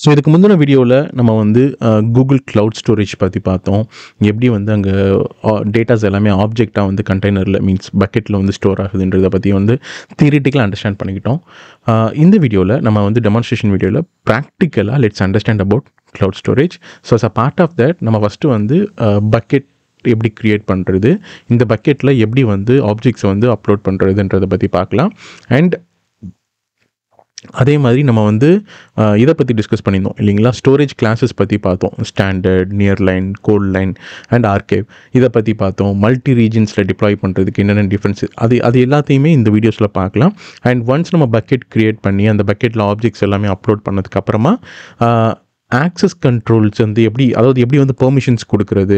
So இதுக்கு முந்தின வீடியோவில் நம்ம வந்து கூகுள் க்ளவுட் ஸ்டோரேஜ் பற்றி பார்த்தோம். எப்படி வந்து அங்கே டேட்டாஸ் எல்லாமே ஆப்ஜெக்டாக வந்து கண்டெய்னரில் மீன்ஸ் பக்கெட்டில் வந்து ஸ்டோர் ஆகுதுன்றதை பற்றி வந்து தியரிட்டிக்கலாக அண்டர்ஸ்டாண்ட் பண்ணிக்கிட்டோம். இந்த வீடியோவில் நம்ம வந்து டெமான்ஸ்ட்ரேஷன் வீடியோவில் ப்ராக்டிக்கலாக let's understand about cloud storage. So as a part of that நம்ம ஃபஸ்ட்டு வந்து பக்கெட் எப்படி க்ரியேட் பண்ணுறது, இந்த பக்கெட்டில் எப்படி வந்து ஆப்ஜெக்ட்ஸை வந்து அப்லோட் பண்ணுறதுன்றதை பற்றி பார்க்கலாம். அண்ட் அதே மாதிரி நம்ம வந்து இதை பற்றி டிஸ்கஸ் பண்ணியிருந்தோம் இல்லைங்களா, ஸ்டோரேஜ் கிளாஸஸ் பற்றி பார்த்தோம். Standard, near line, cold line and archive இதை பற்றி பார்த்தோம். மல்டி ரீஜன்ஸில் டிப்ளாய் பண்ணுறதுக்கு என்னென்ன டிஃப்ரென்ஸ் அது எல்லாத்தையுமே இந்த வீடியோஸில் பார்க்கலாம். அண்ட் ஒன்ஸ் நம்ம பக்கெட் க்ரியேட் பண்ணி அந்த பக்கெட்டில் ஆப்ஜெக்ட்ஸ் எல்லாமே அப்லோட் பண்ணதுக்கப்புறமா ஆக்சஸ் கண்ட்ரோல்ஸ் வந்து எப்படி வந்து பெர்மிஷன்ஸ் கொடுக்குறது,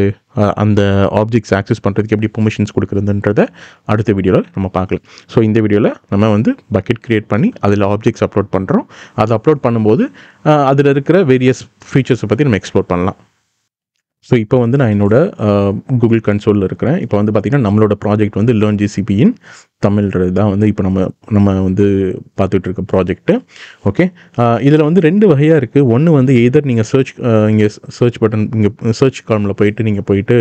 அந்த ஆப்ஜெக்ட்ஸ் ஆக்சஸ் பண்ணுறதுக்கு எப்படி பெர்மிஷன்ஸ் கொடுக்குறதுன்றதை அடுத்த வீடியோவில் நம்ம பார்க்கலாம். ஸோ இந்த வீடியோவில் நம்ம வந்து பக்கெட் க்ரியேட் பண்ணி அதில் ஆப்ஜெக்ட்ஸ் அப்லோட் பண்ணுறோம். அதை அப்லோட் பண்ணும்போது அதில் இருக்கிற வேரியஸ் ஃபீச்சர்ஸை பற்றி நம்ம எக்ஸ்ப்ளோர் பண்ணலாம். ஸோ இப்போ வந்து நான் என்னோட கூகுள் கன்சோலில் இருக்கிறேன். இப்போ வந்து பார்த்திங்கன்னா நம்மளோட ப்ராஜெக்ட் வந்து லேர்ன் ஜிசிபியின் தமிழ்ன்றது தான் வந்து இப்போ நம்ம வந்து பார்த்துட்டு இருக்க ப்ராஜெக்ட்டு. ஓகே, இதில் வந்து ரெண்டு வகையாக இருக்குது. ஒன்று வந்து எதர் நீங்கள் இங்கே சர்ச் பட்டன் இங்கே சர்ச் காலமில் போயிட்டு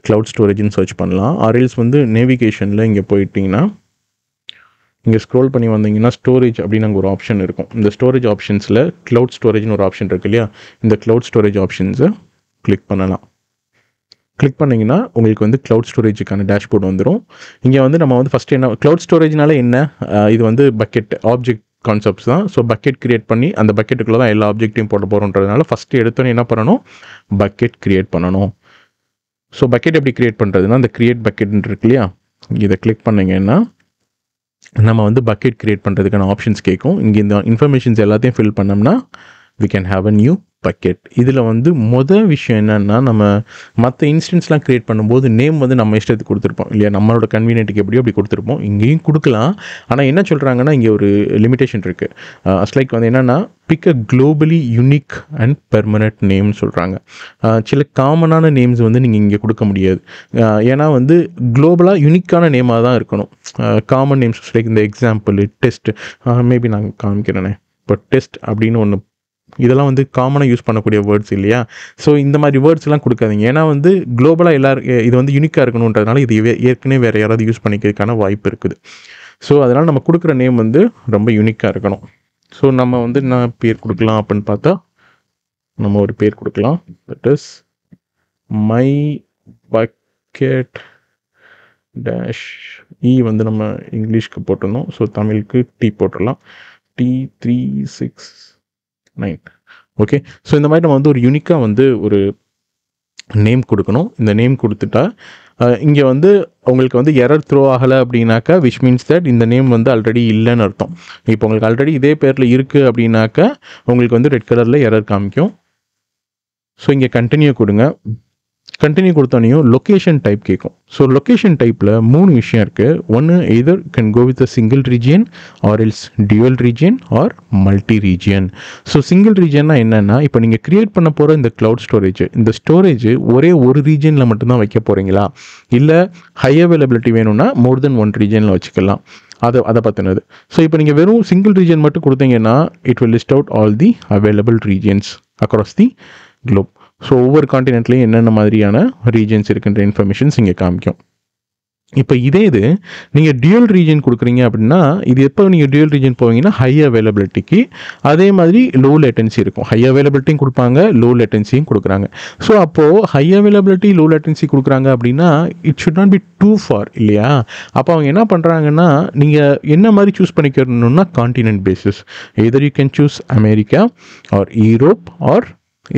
க்ளவுட் ஸ்டோரேஜ்னு சர்ச் பண்ணலாம். ஆர்எல்ஸ் வந்து நேவிகேஷனில் இங்கே போயிட்டிங்கன்னா இங்கே ஸ்க்ரோல் பண்ணி வந்தீங்கன்னா ஸ்டோரேஜ் அப்படின்னு அங்கே ஒரு ஆப்ஷன் இருக்கும். இந்த ஸ்டோரேஜ் ஆப்ஷன்ஸில் க்ளவுட் ஸ்டோரேஜ்னு ஒரு ஆப்ஷன் இருக்குது இல்லையா, இந்த க்ளவுட் ஸ்டோரேஜ் ஆப்ஷன்ஸை கிளிக் பண்ணலாம். கிளிக் பண்ணிங்கன்னா உங்களுக்கு வந்து க்ளவுட் ஸ்டோரேஜுக்கான டேஷ்போர்ட் வந்துடும். இங்கே வந்து நம்ம வந்து ஃபஸ்ட்டு என்ன க்ளவுட் ஸ்டோரேஜ்னால என்ன, இது வந்து பக்கெட் ஆப்ஜெக்ட் கான்செப்ட்ஸ் தான். ஸோ பக்கெட் க்ரியேட் பண்ணி அந்த பக்கெட்டுக்குள்ளே தான் எல்லா ஆப்ஜெக்ட்டையும் போட போகிறோன்றதுனால ஃபஸ்ட்டு எடுத்தோன்னே என்ன பண்ணணும், பக்கெட் க்ரியேட் பண்ணணும். ஸோ பக்கெட் எப்படி க்ரியேட் பண்ணுறதுன்னா அந்த க்ரியேட் பக்கெட்னு இருக்கு இல்லையா, இதை கிளிக் பண்ணிங்கன்னா நம்ம வந்து பக்கெட் க்ரியேட் பண்ணுறதுக்கான ஆப்ஷன்ஸ் கேட்கும். இங்கே இந்த இன்ஃபர்மேஷன்ஸ் எல்லாத்தையும் ஃபில் பண்ணோம்னா we can have a new bucket. இதில் வந்து விஷயம் என்னென்னா, நம்ம மற்ற இன்ஸ்டன்ஸ்லாம் க்ரியேட் பண்ணும்போது நேம் வந்து நம்ம இஷ்டத்துக்கு கொடுத்துருப்போம் இல்லையா, நம்மளோட கன்வீனியன்ட்டுக்கு அப்படி கொடுத்துருப்போம். இங்கேயும் கொடுக்கலாம். ஆனால் என்ன சொல்கிறாங்கன்னா இங்கே ஒரு லிமிடேஷன் இருக்குது. லைக் வந்து என்னென்னா pick a globally unique and permanent நேம்னு சொல்கிறாங்க. சில காமனான நேம்ஸ் வந்து நீங்கள் இங்கே கொடுக்க முடியாது. ஏன்னா வந்து குளோபலாக யூனிக்கான நேமாக தான் இருக்கணும். காமன் நேம்ஸ் லைக் இந்த எக்ஸாம்பிள் டெஸ்ட், மேபி நான் காமிக்கிறேனே. இப்போ டெஸ்ட் அப்படின்னு ஒன்று, இதெல்லாம் வந்து காமனாக யூஸ் பண்ணக்கூடிய வேர்ட்ஸ் இல்லையா. ஸோ இந்த மாதிரி வேர்ட்ஸ்லாம் கொடுக்காதீங்க. ஏன்னா வந்து குளோபலாக இது வந்து யூனிக்காக இருக்கணுன்றதுனால இது ஏற்கனவே வேறு யாராவது யூஸ் பண்ணிக்கிறதுக்கான வாய்ப்பு இருக்குது. ஸோ அதனால் நம்ம கொடுக்குற நேம் வந்து ரொம்ப யூனிக்காக இருக்கணும். ஸோ நம்ம வந்து என்ன பேர் கொடுக்கலாம் அப்படின்னு பார்த்தா, நம்ம ஒரு பேர் கொடுக்கலாம். That is my bucket dash வந்து நம்ம இங்கிலீஷ்க்கு போட்டிருந்தோம். ஸோ தமிழுக்கு டி போட்டுடலாம். T369. ஓகே, ஸோ இந்த மாதிரி நம்ம வந்து ஒரு யூனிக்காக வந்து ஒரு நேம் கொடுக்கணும். இந்த நேம் கொடுத்துட்டா இங்கே வந்து உங்களுக்கு வந்து எரர் த்ரோ ஆகலை அப்படின்னாக்கா விச் மீன்ஸ் தட் இந்த நேம் வந்து ஆல்ரெடி இல்லைன்னு அர்த்தம். இப்போ உங்களுக்கு ஆல்ரெடி இதே பேரில் இருக்குது அப்படின்னாக்கா உங்களுக்கு வந்து ரெட் கலரில் எரர் காமிக்கும். ஸோ இங்கே கண்டினியூ கொடுங்க. கண்டினியூ கொடுத்தோன்னையும் லொக்கேஷன் டைப் கேட்கும். ஸோ லொக்கேஷன் டைப்பில் 3 விஷயம் இருக்குது. ஒன்று either can go with a single region or else dual region or multi region. So single ரீஜியன்னா என்னென்னா, இப்போ நீங்கள் க்ரியேட் பண்ண போகிற இந்த க்ளவுட் ஸ்டோரேஜ், இந்த ஸ்டோரேஜ் ஒரே ஒரு ரீஜியனில் மட்டும்தான் வைக்க போகிறீங்களா, இல்லை ஹை அவைலபிலிட்டி வேணும்னா மோர் தென் ஒன் ரீஜியனில் வச்சுக்கலாம். அதை பற்றினது. ஸோ இப்போ நீங்கள் வெறும் சிங்கிள் ரீஜியன் மட்டும் கொடுத்தீங்கன்னா it will list out all the available regions across the Globe. So ஒவ்வொரு காண்டினென்ட்லேயும் என்னென்ன மாதிரியான ரீஜன்ஸ் இருக்குன்ற இன்ஃபர்மேஷன்ஸ் இங்கே காமிக்கும். இப்போ இது நீங்கள் டியூவல் ரீஜன் கொடுக்குறீங்க அப்படின்னா, இது எப்போ நீங்கள் டியூவல் ரீஜன் போவீங்கன்னா ஹை அவைலபிலிட்டிக்கு, அதே மாதிரி லோ லேட்டன்சி இருக்கும். ஹை அவைலபிலிட்டியும் கொடுப்பாங்க, லோ லேட்டன்சியும் கொடுக்குறாங்க. ஸோ அப்போது ஹை அவைலபிலிட்டி லோ லேட்டன்சி கொடுக்குறாங்க அப்படின்னா it should not be too far இல்லையா. அப்போ அவங்க என்ன பண்ணுறாங்கன்னா, நீங்கள் என்ன மாதிரி சூஸ் பண்ணிக்கணும்னா continent basis. Either you can choose America or Europe or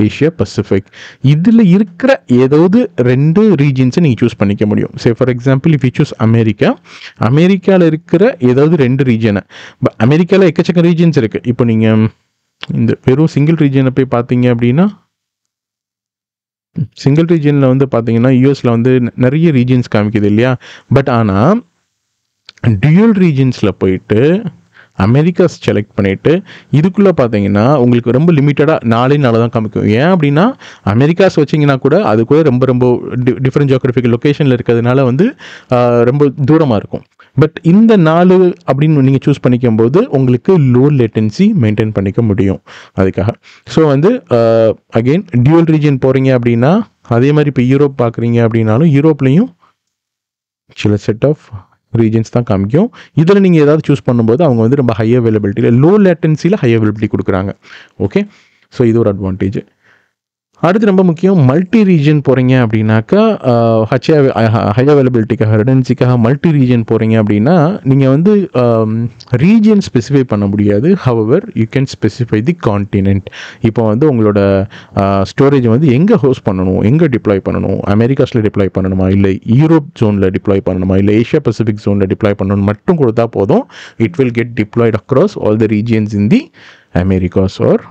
Asia Pacific. இதில் இருக்கிற ஏதாவது 2 ரீஜன்ஸை நீங்கள் சூஸ் பண்ணிக்க முடியும். Say for example if you choose அமெரிக்காவில் இருக்கிற ஏதாவது 2 ரீஜனை, அமெரிக்காவில் எக்கச்சக்க ரீஜன்ஸ் இருக்குது. இப்போ நீங்கள் இந்த வெறும் சிங்கிள் ரீஜனை போய் பார்த்தீங்க அப்படின்னா, சிங்கிள் ரீஜனில் வந்து பார்த்தீங்கன்னா யூஎஸில் வந்து நிறைய ரீஜன்ஸ் காமிக்குது இல்லையா. பட் ஆனால் டியூவல் ரீஜன்ஸில் போயிட்டு அமெரிக்காஸ் செலக்ட் பண்ணிவிட்டு இதுக்குள்ளே பார்த்தீங்கன்னா உங்களுக்கு ரொம்ப லிமிட்டடாக 4 தான் காமிக்கும். ஏன் அப்படின்னா அமெரிக்காஸ் வச்சிங்கன்னா கூட அது கூட ரொம்ப டிஃப்ரெண்ட் ஜியோகிராஃபிக்கல் லொக்கேஷனில் இருக்கிறதுனால வந்து ரொம்ப தூரமாக இருக்கும். பட் இந்த 4 அப்படின்னு நீங்கள் சூஸ் பண்ணிக்கும் போது உங்களுக்கு லோ லேட்டன்சி மெயின்டைன் பண்ணிக்க முடியும் அதுக்காக. ஸோ வந்து அகெயின் டியூவல் ரீஜன் போகிறீங்க அப்படின்னா அதே மாதிரி இப்போ யூரோப் பார்க்குறீங்க அப்படின்னாலும் யூரோப்லேயும் சில செட் ஆஃப் ரீஜன்ஸ் தான் காமிக்கும். இதில் நீங்கள் ஏதாவது சூஸ் பண்ணும்போது அவங்க வந்து ரொம்ப ஹை அவைலபிலிட்டியில் லோ லேட்டன்சியில் ஹை அவைலபிலிட்டி கொடுக்குறாங்க. ஓகே, ஸோ இது ஒரு அட்வான்டேஜ். அடுத்து ரொம்ப முக்கியம், மல்டி ரீஜன் போகிறீங்க அப்படின்னாக்கா ஹை அவைலபிலிட்டிக்காக ரெடன்சிக்காக மல்டி ரீஜன் போகிறீங்க அப்படின்னா நீங்கள் வந்து ரீஜன் ஸ்பெசிஃபை பண்ண முடியாது. However you can specify the continent. இப்போ வந்து உங்களோட ஸ்டோரேஜ் வந்து எங்கே ஹோஸ்ட் பண்ணணும், எங்கே டிப்ளாய் பண்ணணும், அமெரிக்காஸில் டிப்ளாய் பண்ணணுமா, இல்லை யூரோப் ஜோனில் டிப்ளாய் பண்ணணுமா, இல்லை ஏஷியா பசிபிக் ஜோனில் டிப்ளாய் பண்ணணும் மட்டும் கொடுத்தா போதும். It will get deployed across all the regions in the Americas or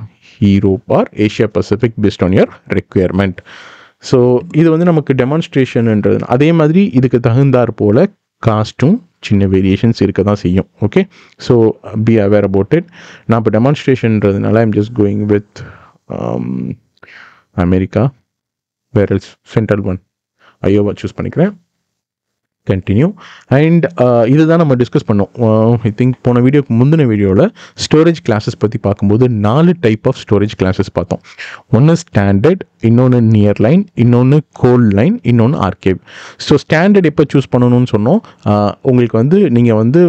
Europe or Asia Pacific based on your requirement. So இது வந்து நமக்கு டெமான்ஸ்ட்ரேஷன்ன்றது. அதே மாதிரி இதுக்கு தகுந்தாற் போல் காஸ்ட்டும் சின்ன வேரியேஷன்ஸ் இருக்க தான் செய்யும். Okay, so be aware about it. நான் இப்போ டெமான்ஸ்ட்ரேஷன்றதுனால I'm just going with America, where else central one Iowa choose பண்ணிக்கிறேன். கண்டினியூ. அண்ட் இதுதான் நம்ம டிஸ்கஸ் பண்ணோம். ஐ திங்க் போன வீடியோக்கு முந்தின வீடியோவில் ஸ்டோரேஜ் கிளாஸஸ் பற்றி பார்க்கும்போது 4 டைப் ஆஃப் ஸ்டோரேஜ் கிளாஸஸ் பார்த்தோம். ஒன்று ஸ்டாண்டர்ட், இன்னொன்று நியர் லைன், இன்னொன்று கோல்ட் லைன், இன்னொன்று ஆர்கேவ். ஸோ ஸ்டாண்டர்ட் எப்போ சூஸ் பண்ணணும்னு சொன்னோம், உங்களுக்கு வந்து நீங்கள் வந்து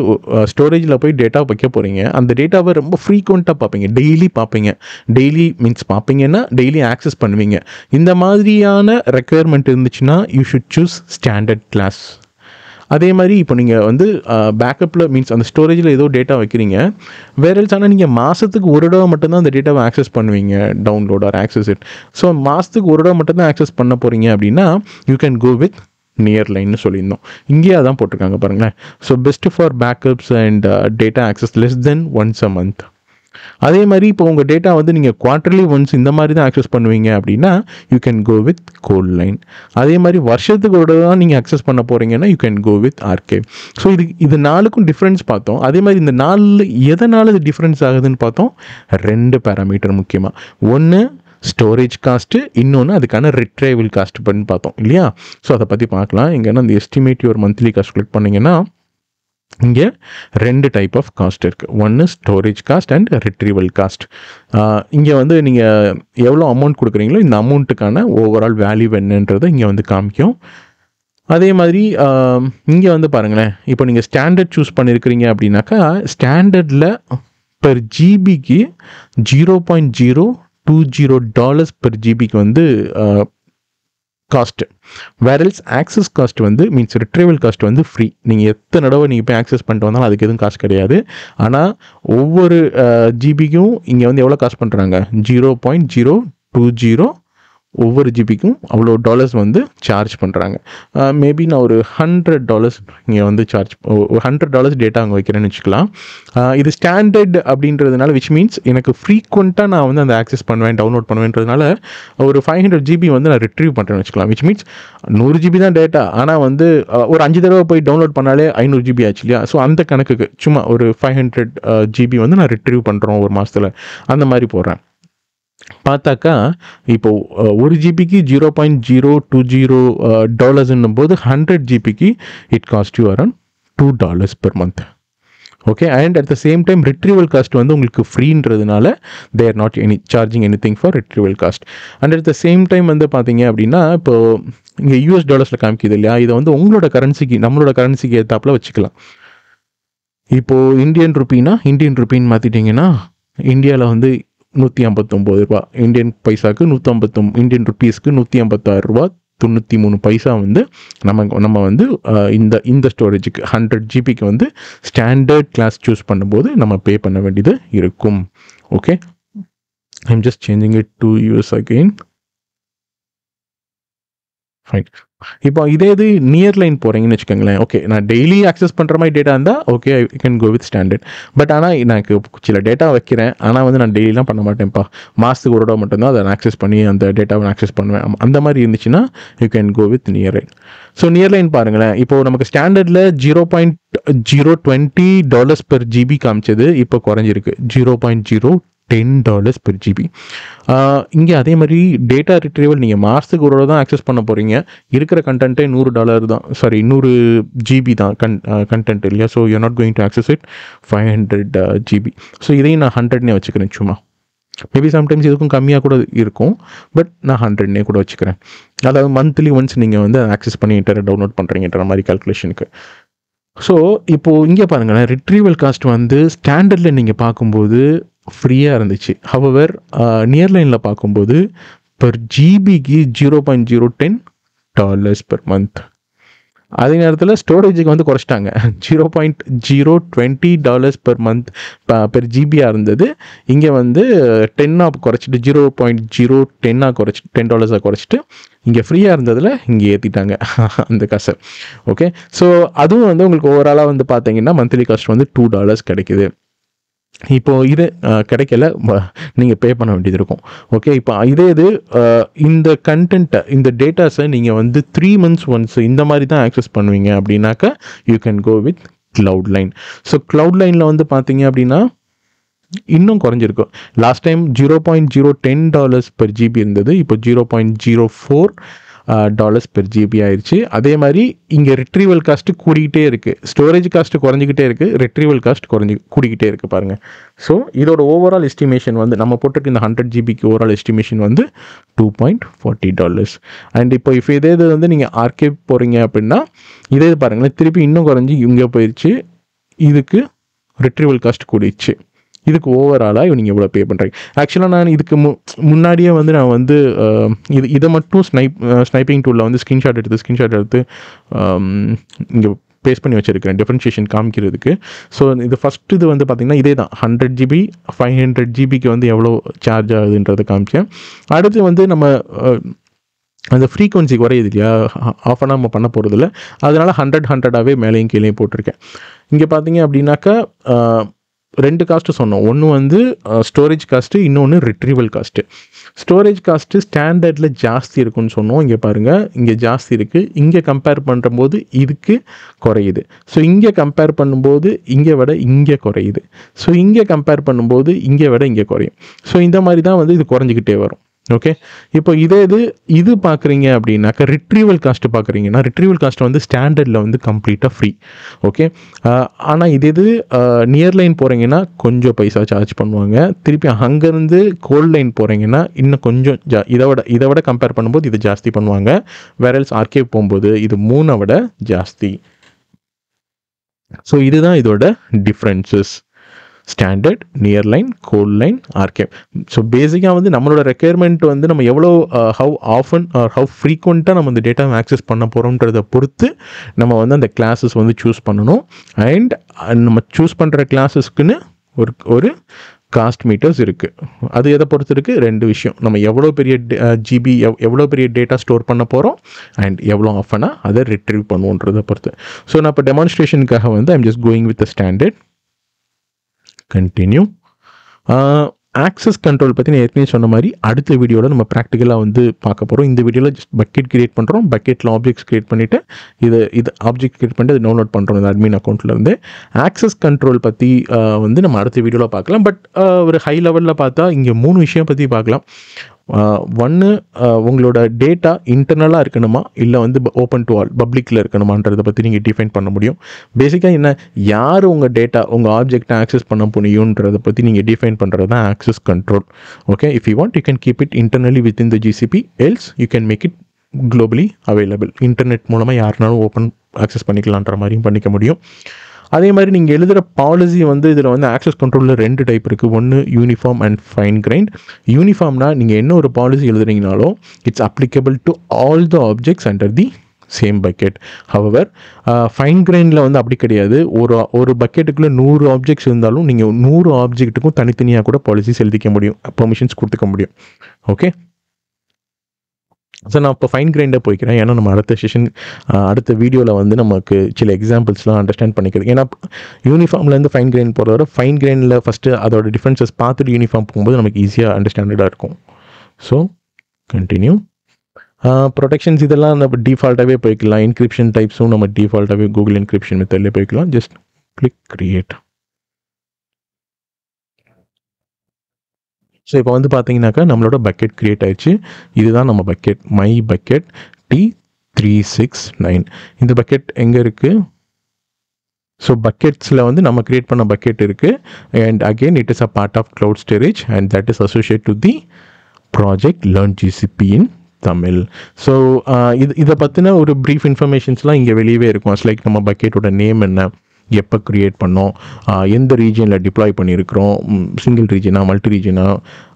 ஸ்டோரேஜில் போய் டேட்டா வைக்க போகிறீங்க. அந்த டேட்டாவை ரொம்ப ஃப்ரீக்வெண்ட்டாக பார்ப்பீங்க, டெய்லி பார்ப்பீங்க. டெய்லி மீன்ஸ் பார்ப்பீங்கன்னா டெய்லி ஆக்சஸ் பண்ணுவீங்க. இந்த மாதிரியான ரெக்குயர்மெண்ட் இருந்துச்சுன்னா you should choose standard class. அதே மாதிரி இப்போ நீங்கள் வந்து பேக்கப்பில் மீன்ஸ் அந்த ஸ்டோரேஜில் ஏதோ டேட்டா வைக்கிறீங்க, வேற எல்ஸ். ஆனால் நீங்கள் மாதத்துக்கு ஒரு தடவை மட்டும்தான் அந்த டேட்டாவை ஆக்சஸ் பண்ணுவீங்க, download or access it. So மாதத்துக்கு ஒரு தடவை மட்டும்தான் ஆக்சஸ் பண்ண போகிறீங்க அப்படின்னா you can go with near லைன்னு சொல்லியிருந்தோம். இங்கேயே அதான் போட்டிருக்காங்க பாருங்களேன். So best for backups and data access less then once a month. அதே மாதிரி இப்போ உங்கள் டேட்டா வந்து நீங்கள் குவார்ட்டர்லி ஒன்ஸ் இந்த மாதிரி தான் ஆக்சஸ் பண்ணுவீங்க அப்படின்னா you can go with cold line. அதே மாதிரி வருஷத்துக்கு ஒரு தான் நீங்கள் ஆக்சஸ் பண்ண போகிறீங்கன்னா you can go with archive. So இது 4க்கும் டிஃப்ரென்ஸ் பார்த்தோம். அதே மாதிரி இந்த 4 எதனால் இது டிஃப்ரென்ஸ் ஆகுதுன்னு பார்த்தோம். 2 பேராமீட்டர் முக்கியமாக. ஒன்று ஸ்டோரேஜ் காஸ்ட்டு, இன்னொன்று அதுக்கான ரிட்ரைவல் காஸ்ட் பண்ணி பார்த்தோம் இல்லையா. ஸோ அதை பற்றி பார்க்கலாம். எங்கன்னா அந்த estimate your monthly cost click பண்ணிங்கன்னா இங்கே 2 டைப் ஆஃப் காஸ்ட் இருக்குது. ஒன்று storage cost and retrieval cost. இங்கே வந்து நீங்கள் எவ்வளோ அமௌண்ட் கொடுக்குறீங்களோ இந்த அமௌண்ட்டுக்கான ஓவரால் வேல்யூ என்னன்றதை இங்கே வந்து காமிக்கும். அதே மாதிரி இங்கே வந்து பாருங்களேன், இப்போ நீங்கள் ஸ்டாண்டர்ட் சூஸ் பண்ணியிருக்கிறீங்க அப்படின்னாக்கா ஸ்டாண்டர்டில் பெர் ஜிபிக்கு $0.020 பெர் ஜிபிக்கு வந்து காஸ்ட்டு. வேரல்ஸ் ஆக்சஸ் காஸ்ட் வந்து மீன்ஸ் ரிட்ரைவல் காஸ்ட் வந்து ஃப்ரீ. நீங்கள் எத்தனை தடவை நீங்கள் போய் ஆக்சஸ் பண்ணிட்டு வந்தாலும் அதுக்கு எதுவும் காசு கிடையாது. ஆனால் ஒவ்வொரு ஜிபிக்கும் இங்கே வந்து எவ்வளோ காஸ்ட் பண்ணுறாங்க, 0.020 ஒவ்வொரு ஜிபிக்கும் அவ்வளோ டாலர்ஸ் வந்து சார்ஜ் பண்ணுறாங்க. மேபி நான் ஒரு $100 இங்கே வந்து $100 டேட்டா அங்கே வைக்கிறேன்னு வச்சுக்கலாம். இது ஸ்டாண்டர்ட் அப்படின்றதுனால விச் மீன்ஸ் எனக்கு ஃப்ரீக்வெண்ட்டாக நான் வந்து அந்த ஆக்சஸ் பண்ணுவேன், டவுன்லோட் பண்ணுவேன்றதுனால ஒரு 500 GB வந்து நான் ரிட்ரீவ் பண்ணுறேன்னு வச்சுக்கலாம். விச் மீன்ஸ் 100 GB தான் டேட்டா, ஆனால் வந்து ஒரு 5 தடவை போய் டவுன்லோட் பண்ணாலே 500 GB ஆச்சு இல்லையா. ஸோ அந்த கணக்குக்கு சும்மா ஒரு 500 GB வந்து நான் ரிட்ரீவ் பண்ணுறோம் ஒரு மாதத்தில், அந்த மாதிரி போடுறேன். பார்த்தாக்கா இப்போ 1 ஜிபிக்கு $0.020 போது 100 ஜிபிக்கு it cost you around $2 per month. Okay, and at the same time retrieval cost வந்து உங்களுக்கு ஃப்ரீன்றதுனால they are not charging anything for retrieval cost. And at the same time வந்து பார்த்தீங்க அப்படின்னா இப்போ இங்கே $டாலர்ஸில் காமிக்குது இல்லையா, இதை வந்து உங்களோட கரன்சிக்கு நம்மளோட கரன்சிக்கு ஏற்றாப்புல வச்சுக்கலாம். இப்போது இந்தியன் ருப்பின்னு மாற்றிட்டிங்கன்னா இந்தியாவில் வந்து $159, இந்தியன் பைசாவுக்கு 150, இந்தியன் ருப்பீஸ்க்கு $156.93 வந்து நம்ம வந்து இந்த ஸ்டோரேஜுக்கு 100 ஜிபிக்கு வந்து ஸ்டாண்டர்ட் கிளாஸ் சூஸ் பண்ணும்போது நம்ம பே பண்ண வேண்டியது இருக்கும். Okay, I'm just changing it to US again. Fine. இப்போ இதே இது நியர் லைன் போகிறீங்கன்னு வச்சுக்கோங்களேன். ஓகே, நான் டெய்லி ஆக்சஸ் பண்ணுற மாதிரி டேட்டா இருந்தால் okay I can go with standard. But ஆனால் எனக்கு சில டேட்டா வைக்கிறேன், ஆனால் வந்து நான் டெய்லிலாம் பண்ண மாட்டேன்ப்பா, மாதத்துக்கு ஒரு தடவை மட்டும்தான் அதை ஆக்சஸ் பண்ணி அந்த டேட்டாவை நான் ஆக்சஸ் பண்ணுவேன். அந்த மாதிரி இருந்துச்சுன்னா you can go with near line. So near line பாருங்களேன், இப்போது நமக்கு ஸ்டாண்டர்டில் $0.020 பெர் ஜிபி காமிச்சது இப்போ குறைஞ்சிருக்கு $0.020 $10 per GB. இங்கே அதே மாதிரி டேட்டா ரிட்ரீவல் நீங்கள் மாதத்துக்கு ஒரு தான் ஆக்சஸ் பண்ண போகிறீங்க. இருக்கிற கண்டென்ட்டே $100 தான், சாரி 100 GB தான் கண்டென்ட் இல்லையா. So you not going to access it 500 GB. So இதையும் நான் 100னே வச்சுக்கிறேன் சும்மா. மேபி சம்டைம்ஸ் இதுக்கும் கம்மியாக கூட இருக்கும், பட் நான் 100னே கூட வச்சுக்கிறேன். அதாவது மந்த்லி ஒன்ஸ் நீங்கள் வந்து ஆக்சஸ் பண்ணி இன்டர்நெட் டவுன்லோட் பண்ணுறீங்கன்ற மாதிரி கால்குலேஷனுக்கு. ஸோ இப்போது இங்கே பாருங்களேன், ரிட்ரீவல் காஸ்ட் வந்து ஸ்டாண்டர்டில் நீங்கள் பார்க்கும்போது ஃப்ரீயாக இருந்துச்சு. ஹவவர் நியர்லைனில் பார்க்கும்போது பர் ஜிபிக்கு $0.010 per month. அதே நேரத்தில் ஸ்டோரேஜுக்கு வந்து குறைச்சிட்டாங்க. $0.020 per month பெர் ஜிபியாக இருந்தது. இங்கே வந்து 10 குறைச்சிட்டு $0.010 குறைச்சி $10 குறைச்சிட்டு இங்கே ஃப்ரீயாக இருந்ததில் இங்கே ஏற்றிட்டாங்க அந்த காசை. ஓகே, ஸோ அதுவும் வந்து உங்களுக்கு ஓவராலாக வந்து பார்த்தீங்கன்னா மந்த்லி காஸ்ட் வந்து $2 கிடைக்குது. இப்போது இது கிடைக்கல, நீங்கள் பே பண்ண வேண்டியது இருக்கும். ஓகே, இப்போ இது இந்த கண்டென்ட்டை இந்த டேட்டாஸை நீங்கள் வந்து 3 months ஒன்ஸ் இந்த மாதிரி தான் ஆக்சஸ் பண்ணுவீங்க அப்படின்னாக்கா you can go with Cloudline. So Cloudlineல வந்து பார்த்தீங்க அப்படின்னா இன்னும் குறைஞ்சிருக்கும். லாஸ்ட் டைம் $0.010 per GB இருந்தது, இப்போ $0.04 per GB ஆயிடுச்சு. அதே மாதிரி இங்கே ரிட்ரீவல் காஸ்ட்டு கூடிக்கிட்டே இருக்குது, ஸ்டோரேஜ் காஸ்ட்டு குறைஞ்சிக்கிட்டே இருக்குது, ரிட்ரீவல் காஸ்ட் கூடிக்கிட்டே இருக்குது பாருங்கள். ஸோ இதோட ஓவரால் எஸ்டிமேஷன் வந்து நம்ம போட்டிருக்க இந்த 100 GBக்கு ஓவரால் எஸ்டிமேஷன் வந்து $2.40. அண்ட் இப்போ இதே இது வந்து நீங்கள் ஆர்கே போகிறீங்க அப்படின்னா இதே பாருங்களேன், திருப்பி இன்னும் குறைஞ்சி இங்கே போயிடுச்சு. இதுக்கு ரிட்ரீவல் காஸ்ட் கூடிடுச்சு. இதுக்கு ஓவராலாக நீங்கள் இவ்வளோ பே பண்ணுறீங்க. ஆக்சுவலாக நான் இதுக்கு முன்னாடியே வந்து நான் வந்து இதை மட்டும் ஸ்னைப்பிங் டூலில் வந்து ஸ்க்ரீன்ஷாட் எடுத்து இங்கே பேஸ்ட் பண்ணி வச்சுருக்கிறேன் டிஃப்ரென்ஷியேஷன் காமிக்கிறதுக்கு. ஸோ இது ஃபஸ்ட்டு இது வந்து பார்த்திங்கன்னா இதே தான் 100 GB 500 GBக்கு வந்து எவ்வளோ சார்ஜ் ஆகுதுன்றதை காமிச்சேன். அடுத்து வந்து நம்ம அந்த ஃப்ரீக்வன்சி குறையுது இல்லையா, ஆஃப் அன் நம்ம பண்ண போகிறதில்ல, அதனால் 100 மேலேயும் கீழேயும் போட்டிருக்கேன். இங்கே பார்த்தீங்க அப்படின்னாக்கா 2 காஸ்ட்டு சொன்னோம். ஒன்று வந்து ஸ்டோரேஜ் காஸ்ட்டு, இன்னொன்று ரிட்ரீவல் காஸ்ட்டு. ஸ்டோரேஜ் காஸ்ட்டு ஸ்டாண்டர்டில் ஜாஸ்தி இருக்குன்னு சொன்னோம். இங்கே பாருங்கள், இங்கே ஜாஸ்தி இருக்குது. இங்கே கம்பேர் பண்ணும்போது இதுக்கு குறையுது. ஸோ இங்கே கம்பேர் பண்ணும்போது இங்கே விட இங்கே குறையுது. ஸோ இங்கே கம்பேர் பண்ணும்போது இங்கே விட இங்கே குறையும். ஸோ இந்த மாதிரி தான் வந்து இது குறைஞ்சிக்கிட்டே வரும். ஓகே, இப்போ இது பார்க்குறீங்க அப்படின்னாக்கா ரிட்ரீவல் காஸ்ட்டு பார்க்குறீங்கன்னா ரிட்ரீவல் காஸ்ட் வந்து ஸ்டாண்டர்டில் வந்து கம்ப்ளீட்டாக ஃப்ரீ. ஓகே, ஆனால் இது நியர்லைன் போகிறீங்கன்னா கொஞ்சம் பைசா சார்ஜ் பண்ணுவாங்க. திருப்பி அங்கேருந்து கோல்ட் லைன் போகிறீங்கன்னா இன்னும் கொஞ்சம் இதை விட கம்பேர் பண்ணும்போது இது ஜாஸ்தி பண்ணுவாங்க. வேறல்ஸ் ஆர்கே போகும்போது இது 3 விட ஜாஸ்தி. ஸோ இதுதான் இதோட differences. Standard, nearline, coldline, archive. So பேசிக்காக வந்து நம்மளோட ரெக்குயர்மெண்ட் வந்து நம்ம எவ்வளோ ஹவு ஆஃபன் ஆர் ஹவு ஃப்ரீக்வெண்ட்டாக நம்ம இந்த டேட்டாவை ஆக்சஸ் பண்ண போகிறோன்றதை பொறுத்து நம்ம வந்து அந்த கிளாஸஸ் வந்து சூஸ் பண்ணணும். அண்ட் நம்ம சூஸ் பண்ணுற கிளாஸஸ்க்குன்னு ஒரு காஸ்ட் மீட்டர்ஸ் இருக்குது. அது எதை பொறுத்து இருக்குது? 2 விஷயம். நம்ம எவ்வளோ பெரிய ஜிபி எவ்வளோ பெரிய டேட்டா ஸ்டோர் பண்ண போகிறோம் அண்ட் எவ்வளோ ஆஃபனாக அதை ரிட்ரீவ் பண்ணுவோன்றதை பொறுத்து. ஸோ நான் இப்போ டெமான்ஸ்ட்ரேஷனுக்காக வந்து I'm just going with the standard. Continue. Access control பற்றி நான் ஏற்கனவே சொன்ன மாதிரி அடுத்த வீடியோவில் நம்ம ப்ராக்டிக்கலாக வந்து பார்க்க போகிறோம். இந்த வீடியோவில் ஜஸ்ட் பக்கெட் கிரியேட் பண்ணுறோம். பக்கெட்டில் ஆப்ஜெக்ட்ஸ் கிரியேட் பண்ணிவிட்டு இது ஆப்ஜெக்ட் கிரியேட் பண்ணிட்டு அது டவுன்லோட் பண்ணுறோம் இந்த அட்மின் அக்கௌண்ட்லேருந்து. ஆக்சஸ் கண்ட்ரோல் பற்றி வந்து நம்ம அடுத்த வீடியோவில் பார்க்கலாம். பட் ஒரு ஹை லெவலில் பார்த்தா இங்கே 3 விஷயம் பற்றி பார்க்கலாம். ஒன்று, உங்களோட டேட்டா இன்டர்னலாக இருக்கணுமா இல்லை வந்து ஓப்பன் டு ஆல் பப்ளிக்கில் இருக்கணுமான்றதை பற்றி நீங்கள் டிஃபைன் பண்ண முடியும். பேசிக்காக என்ன, யார் உங்கள் டேட்டா உங்கள் ஆப்ஜெக்டை ஆக்சஸ் பண்ண முடியுன்றதை பற்றி நீங்கள் டிஃபைன் பண்ணுறது தான் access control. Okay, if you want you can keep it internally within the GCP, else you can make it globally available. Internet மூலமாக யாருனாலும் ஓப்பன் ஆக்சஸ் பண்ணிக்கலான்ற மாதிரியும் பண்ணிக்க முடியும். அதே மாதிரி நீங்கள் எழுதுகிற பாலிசி வந்து இதில் வந்து ஆக்சஸ் கண்ட்ரோலில் 2 டைப் இருக்குது. ஒன்று யூனிஃபார்ம் அண்ட் ஃபைன் கிரைண்ட். யூனிஃபார்ம்னா நீங்கள் என்ன ஒரு பாலிசி எழுதுறீங்கனாலும் it's applicable to all the objects under the same bucket. However fine கிரைண்டில் வந்து அப்படி கிடையாது. ஒரு பக்கெட்டுக்குள்ளே 100 ஆப்ஜெக்ட்ஸ் இருந்தாலும் நீங்கள் 100 ஆப்ஜெக்ட்டுக்கும் தனித்தனியாக கூட பாலிசிஸ் எழுதிக்க முடியும், பெர்மிஷன்ஸ் கொடுத்துக்க முடியும். ஓகே, ஸோ நான் இப்போ ஃபைன் கிரைண்டாக போய்க்கிறேன். ஏன்னா நம்ம அடுத்த வீடியோவில் வந்து நமக்கு சில எக்ஸாம்பிள்ஸ்லாம் அண்டர்ஸ்டாண்ட் பண்ணிக்கிறது. ஏன்னா யூனிஃபார்ம்லேருந்து ஃபைன் கிரைண்ட் போகிற வர ஃபைன் கிரைண்டில் ஃபஸ்ட்டு அதோட டிஃப்ரென்சஸ் பார்த்துட்டு யூனிஃபார்ம் போகும்போது நமக்கு ஈஸியாக அண்டர்ஸ்டாண்டடாக இருக்கும். So continue. ப்ரொடெக்ஷன்ஸ் இதெல்லாம் நம்ம டிஃபால்ட்டாகவே போய்க்கலாம். என்கிரிப்ஷன் டைப்ஸும் நம்ம டிஃபால்ட்டாகவே கூகுள் என்கிரிப்ஷன் மெத்தட்லேயே போய்க்கலாம். Just click create. ஸோ இப்போ வந்து பார்த்தீங்கன்னாக்கா நம்மளோட பக்கெட் க்ரியேட் ஆயிடுச்சு. இதுதான் நம்ம பக்கெட், மை பக்கெட் T369. இந்த பக்கெட் எங்கே இருக்குது? ஸோ பக்கெட்ஸில் வந்து நம்ம க்ரியேட் பண்ண பக்கெட் இருக்குது. And again it is a part of cloud storage and that is associate to the project learn GCP in Tamil. So இதை பற்றின ஒரு ப்ரீஃப் இன்ஃபர்மேஷன்ஸ்லாம் இங்கே வெளியவே இருக்கும். அஸ் லைக் நம்ம பக்கெட்டோட நேம் என்ன, எப்போ க்ரியேட் பண்ணோம், எந்த ரீஜனில் டிப்ளாய் பண்ணியிருக்கிறோம், சிங்கிள் ரீஜனா மல்டி ரீஜனா,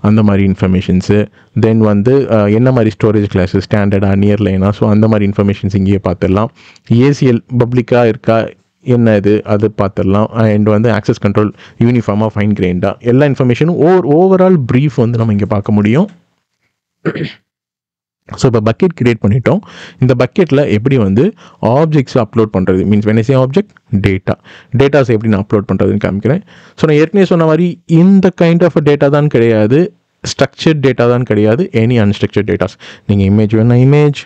அந்த மாதிரி இன்ஃபர்மேஷன்ஸு. தென் வந்து என்ன மாதிரி ஸ்டோரேஜ் கிளாஸு, ஸ்டாண்டர்டாக, நியர் லைனா, ஸோ அந்த மாதிரி இன்ஃபர்மேஷன்ஸ் இங்கேயே பார்த்துடலாம். ஏசிஎல் பப்ளிக்காக இருக்கா என்ன இது அது பார்த்துடலாம். அண்ட் வந்து ஆக்சஸ் கண்ட்ரோல் யூனிஃபார்மாக ஃபைன் கிரைண்டாக எல்லா இன்ஃபர்மேஷனும் ஓவரால் ப்ரீஃப் வந்து நம்ம இங்கே பார்க்க முடியும். ஸோ இப்போ பக்கெட் க்ரியேட் பண்ணிட்டோம். இந்த பக்கெட்டில் எப்படி வந்து ஆப்ஜெக்ட்ஸ் அப்லோட் பண்ணுறது, means when I say object datas எப்படி நான் அப்லோட் பண்ணுறதுன்னு காமிக்கிறேன். ஸோ நான் ஏற்கனவே சொன்ன மாதிரி இந்த கைண்ட் ஆஃப் டேட்டா தான் கிடையாது, ஸ்ட்ரக்சர்ட் டேட்டா தான் கிடையாது, எனி அன்ஸ்ட்ரக்சர்ட் டேட்டாஸ். நீங்கள் இமேஜ் வேணும்னா இமேஜ்,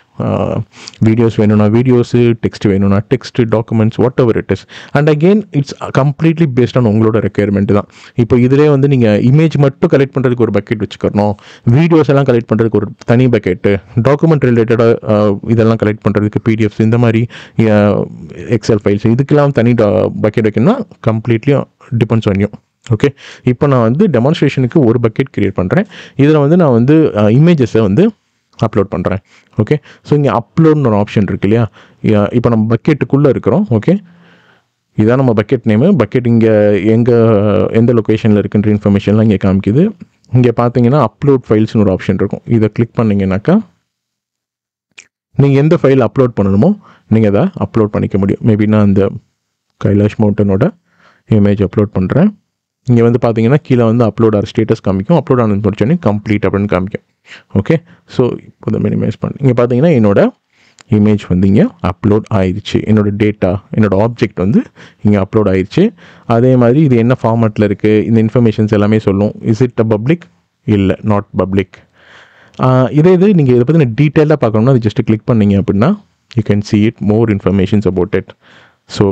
வீடியோஸ் வேணும்னா வீடியோஸு, டெக்ஸ்ட் வேணும்னா text, documents, what ever it is. And again it's completely based on உங்களோட ரெக்குயர்மெண்ட் தான். இப்போ இதிலே வந்து நீங்கள் இமேஜ் மட்டும் கலெக்ட் பண்ணுறதுக்கு ஒரு பக்கெட் வச்சுக்கணும், வீடியோஸ் எல்லாம் கலெக்ட் பண்ணுறதுக்கு ஒரு தனி பக்கெட்டு, டாக்குமெண்ட் ரிலேட்டடாக இதெல்லாம் கலெக்ட் பண்ணுறதுக்கு பிடிஎஃப்ஸ், இந்த மாதிரி எக்ஸல் ஃபைல்ஸ், இதுக்கெல்லாம் தனி பக்கெட் வைக்கணும்னா completely depends on you. Okay, இப்போ நான் வந்து டெமான்ஸ்ட்ரேஷனுக்கு ஒரு பக்கெட் க்ரியேட் பண்ணுறேன். இதில் வந்து நான் வந்து இமேஜஸை வந்து அப்லோட் பண்ணுறேன். ஓகே, ஸோ இங்கே அப்லோட்னு ஒரு ஆப்ஷன் இருக்கு இல்லையா, இப்போ நம்ம பக்கெட்டுக்குள்ளே இருக்கிறோம். ஓகே, இதான் நம்ம பக்கெட் நேமு. பக்கெட் இங்கே எந்த லொக்கேஷனில் இருக்குன்ற இன்ஃபர்மேஷன்லாம் இங்கே காமிக்குது. இங்கே பார்த்தீங்கன்னா அப்லோட் ஃபைல்ஸ்னு ஒரு ஆப்ஷன் இருக்கும். இதை கிளிக் பண்ணிங்கனாக்கா நீங்கள் எந்த ஃபைல் அப்லோட் பண்ணணுமோ நீங்கள் அதை அப்லோட் பண்ணிக்க முடியும். மேபி நான் அந்த கைலாஷ் மவுண்டனோட இமேஜ் அப்லோட் பண்ணுறேன். இங்கே வந்து பார்த்தீங்கன்னா கீழே வந்து அப்லோட் ஆகிற ஸ்டேட்டஸ் காமிக்கும். அப்லோட் ஆனது முடிச்சோடனே கம்ப்ளீட் அப்படின்னு காமிக்கும். ஓகே, ஸோ இப்போ அதை மினிமைஸ் பண்ணி இங்கே பார்த்தீங்கன்னா என்னோட இமேஜ் வந்து இங்கே அப்லோட் ஆயிடுச்சு. என்னோடய டேட்டா, என்னோடய ஆப்ஜெக்ட் வந்து இங்கே அப்லோட் ஆயிடுச்சு. அதே மாதிரி இது என்ன ஃபார்மேட்டில் இருக்குது, இந்த இன்ஃபர்மேஷன்ஸ் எல்லாமே சொல்லும். இஸ் இட் அ பப்ளிக், இல்லை நாட் பப்ளிக். இது நீங்கள் இதை பற்றி டீட்டெயிலாக பார்க்கணும்னா அது ஜஸ்ட் கிளிக் பண்ணிங்க அப்படின்னா you can see it more informations about it. So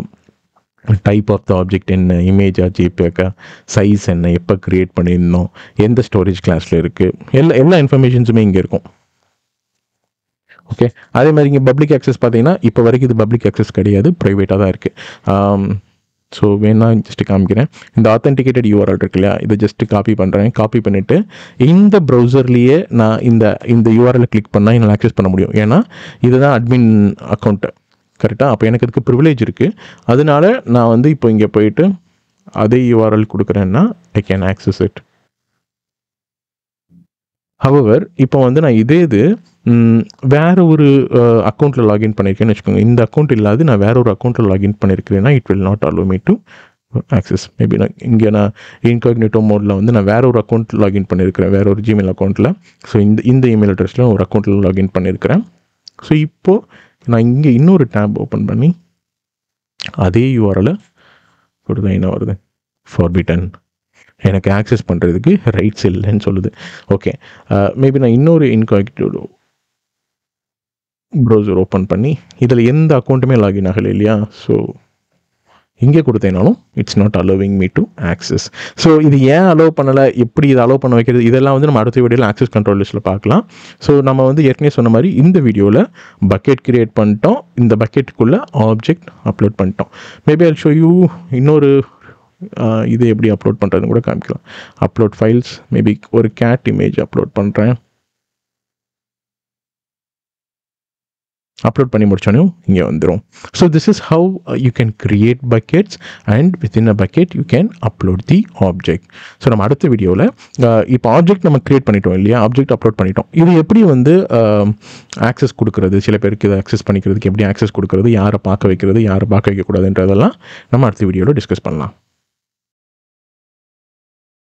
type of the object என்ன, இமேஜா ஜேபிகா, சைஸ் என்ன, எப்போ க்ரியேட் பண்ணியிருந்தோம், எந்த ஸ்டோரேஜ் கிளாஸில் இருக்குது, எல்லா இன்ஃபர்மேஷன்ஸுமே இங்கே இருக்கும். ஓகே, அதே மாதிரி இங்கே பப்ளிக் ஆக்சஸ் பார்த்தீங்கன்னா இப்போ வரைக்கும் இது பப்ளிக் ஆக்சஸ் கிடையாது, ப்ரைவேட்டாக தான் இருக்குது. ஸோ வேணா ஜஸ்ட்டு காமிக்கிறேன். இந்த ஆத்தென்டிகேட்டட் யூஆர்எல் இருக்கு இல்லையா, இதை ஜஸ்ட்டு காப்பி பண்ணுறேன். காப்பி பண்ணிவிட்டு இந்த ப்ரௌசர்லேயே நான் இந்த யூஆர்எல் கிளிக் பண்ணால் என்னால் ஆக்சஸ் பண்ண முடியும். ஏன்னா இதுதான் அட்மின் அக்கௌண்ட்டு, கரெக்டாக. அப்போ எனக்கு அதுக்கு ப்ரிவிலேஜ் இருக்குது. அதனால நான் வந்து இப்போ இங்கே போயிட்டு அதே யூஆர்எல் கொடுக்குறேன்னா I can access it. However இப்போ வந்து நான் இது வேறு ஒரு அக்கௌண்ட்டில் லாகின் பண்ணியிருக்கேன்னு வச்சுக்கோங்க. இந்த அக்கௌண்ட் இல்லாது நான் வேற ஒரு அக்கௌண்ட்டில் லாகின் பண்ணியிருக்கிறேன்னா it will not allow me to access. Maybe நான் இன்காக்னிட்டோ மோடில் வந்து நான் வேற ஒரு அக்கௌண்ட் லாகின் பண்ணியிருக்கிறேன், வேற ஒரு ஜிமெயில் அக்கௌண்ட்டில். ஸோ இந்த இமெயில் அட்ரஸில் ஒரு அக்கௌண்ட்டில் லாகின் பண்ணியிருக்கிறேன். ஸோ இப்போது நான் இங்கே இன்னொரு டேப் ஓப்பன் பண்ணி அதே யூஆர்எல் கொடுத்தா என்ன வருது, ஃபார்பிட்டன், எனக்கு ஆக்சஸ் பண்ணுறதுக்கு ரைட்ஸ் இல்லைன்னு சொல்லுது. ஓகே, மேபி நான் இன்னொரு இன்காக்னிட்டோ ப்ரௌசர் ஓப்பன் பண்ணி இதில் எந்த அக்கௌண்ட்டுமே லாகின் ஆகலை இல்லையா, ஸோ இங்கே கொடுத்தேனாலும் it's not allowing me to access. So இது ஏன் அலோவ் பண்ணலை, எப்படி இதை அலோவ் பண்ண வைக்கிறது, இதெல்லாம் வந்து நம்ம அடுத்த வீடியோவில் ஆக்சஸ் கண்ட்ரோல் லிஸ்ட்டில் பார்க்கலாம். ஸோ நம்ம வந்து ஏற்கனவே சொன்ன மாதிரி இந்த வீடியோவில் பக்கெட் கிரியேட் பண்ணிட்டோம், இந்த பக்கெட்டுக்குள்ளே ஆப்ஜெக்ட் அப்லோட் பண்ணிட்டோம். மேபி ஐல் ஷோ யூ இன்னொரு இது எப்படி அப்லோட் பண்ணுறதுன்னு கூட காமிக்கலாம். அப்லோட் ஃபைல்ஸ், மேபி ஒரு கேட் இமேஜ் அப்லோட் பண்ணுறேன். அப்லோட் பண்ணி முடிச்சோன்னே இங்கே வந்துடும். So this is how you can create buckets and within a bucket you can upload the object. So நம்ம அடுத்த வீடியோவில் இப்போ ஆப்ஜெக்ட் நம்ம கிரியேட் பண்ணிட்டோம் இல்லையா, ஆப்ஜெக்ட் அப்லோட் பண்ணிட்டோம், இது எப்படி வந்து ஆக்சஸ் கொடுக்குறது, சில பேருக்கு இதை ஆக்சஸ் பண்ணிக்கிறதுக்கு எப்படி ஆக்சஸ் கொடுக்குறது, யாரை பார்க்க வைக்கிறது, யாரை பார்க்க வைக்கக்கூடாதுன்றதெல்லாம் நம்ம அடுத்த வீடியோவில் டிஸ்கஸ் பண்ணலாம்.